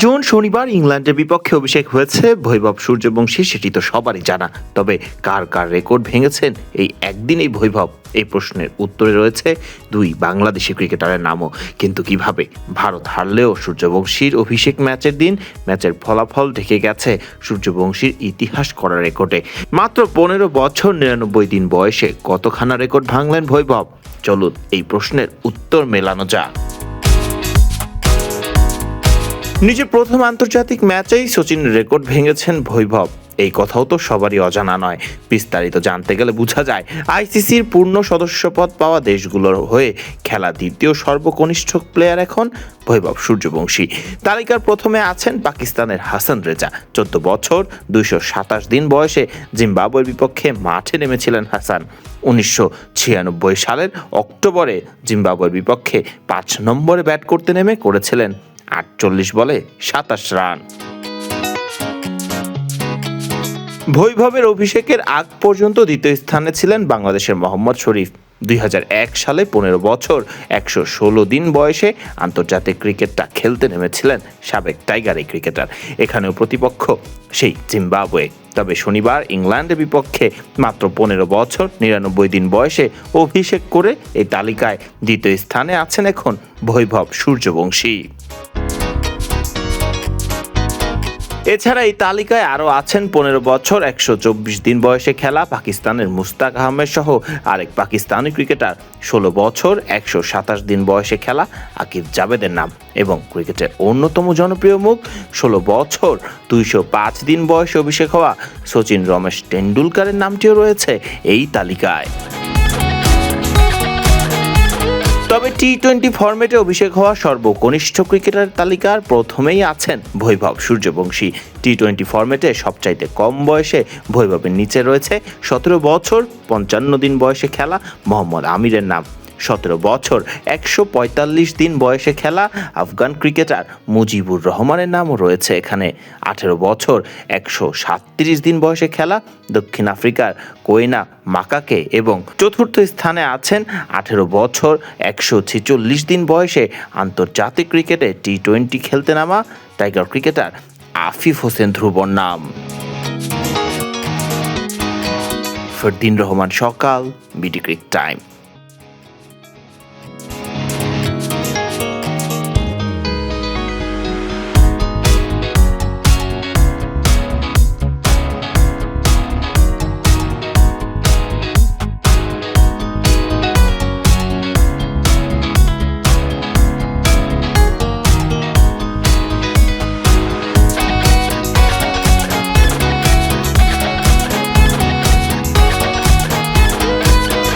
June শনিবার ইংল্যান্ডের বিপক্ষে অভিষেক হয়েছে বৈভব সূর্যবংশী, সেটি তো সবারই জানা। তবে কার কার রেকর্ড ভেঙেছেন এই একদিনেই বৈভব, এই প্রশ্নের উত্তরে রয়েছে দুই বাংলাদেশি ক্রিকেটারের নামও। কিন্তু কিভাবে? ভারত হারলেও সূর্যবংশীর অভিষেক ম্যাচের দিন ম্যাচের ফলাফল ঢেকে গেছে সূর্যবংশীর ইতিহাস করা রেকর্ডে। মাত্র 15 বছর 99 দিন বয়সে কতখানা রেকর্ড ভাঙলেন বৈভব? চলুন এই প্রশ্নের উত্তর মেলানো যাক। নিজের প্রথম আন্তর্জাতিক ম্যাচেই সচিনের রেকর্ড ভেঙেছেন বৈভব, এই কথাও তো সবারই অজানা নয়। বিস্তারিত জানতে গেলে বোঝা যায়, আইসিসির পূর্ণ সদস্যপদ পাওয়া দেশগুলোর হয়ে খেলা দ্বিতীয় সর্বকনিষ্ঠ প্লেয়ার এখন বৈভব সূর্যবংশী। তালিকার প্রথমে আছেন পাকিস্তানের হাসান রেজা। 14 বছর 227 দিন বয়সে জিম্বাবুয়ের বিপক্ষে মাঠে নেমেছিলেন হাসান। 1996 সালের অক্টোবরে জিম্বাবুয়ের বিপক্ষে 5 নম্বরে ব্যাট করতে নেমে করেছিলেন 48 বলে 27 রান। বৈভবের অভিষেকের আগ পর্যন্ত দ্বিতীয় স্থানে ছিলেন বাংলাদেশের মোহাম্মদ শরীফ। 2001 সালে 15 বছর 116 দিন বয়সে আন্তর্জাতিক ক্রিকেটটা খেলতে নেমেছিলেন সাবেক টাইগার এই ক্রিকেটার। এখানেও প্রতিপক্ষ সেই জিম্বাবুয়ে। তবে শনিবার ইংল্যান্ডের বিপক্ষে মাত্র 15 বছর 99 দিন বয়সে অভিষেক করে এই তালিকায় দ্বিতীয় স্থানে আছেন এখন বৈভব সূর্যবংশী। এছাড়া এই তালিকায় আরও আছেন 15 বছর 124 দিন বয়সে খেলা পাকিস্তানের মুস্তাক আহমেদ সহ আরেক পাকিস্তানি ক্রিকেটার, 16 বছর 127 দিন বয়সে খেলা আকিব জাভেদের নাম, এবং ক্রিকেটের অন্যতম জনপ্রিয় মুখ 16 বছর 205 দিন বয়সে অভিষেক হওয়া সচিন রমেশ টেন্ডুলকারের নামটিও রয়েছে এই তালিকায়। তবে টি-20 ফরম্যাটে অভিষেক হওয়া সর্বকনিষ্ঠ ক্রিকেটার তালিকার প্রথমেই আছেন বৈভব সূর্যবংশী। টি-20 ফরম্যাটে সবচাইতে কম বয়সে বৈভবের নিচে রয়েছে 17 বছর 55 দিন বয়সে খেলা মোহাম্মদ আমিরের নাম। 17 বছর 145 দিন বয়সে খেলা আফগান ক্রিকেটার মুজিবুর রহমানের নামও রয়েছে এখানে। 18 বছর 137 দিন বয়সে খেলা দক্ষিণ আফ্রিকার কোয়েনা মাকাকে, এবং চতুর্থ স্থানে আছেন 18 বছর 146 দিন বয়সে আন্তর্জাতিক ক্রিকেটে টি-20 খেলতে নামা টাইগার ক্রিকেটার আফিফ হোসেন ধ্রুবর নাম। ফরদিন রহমান সকাল, বিডি ক্রিক টাইম।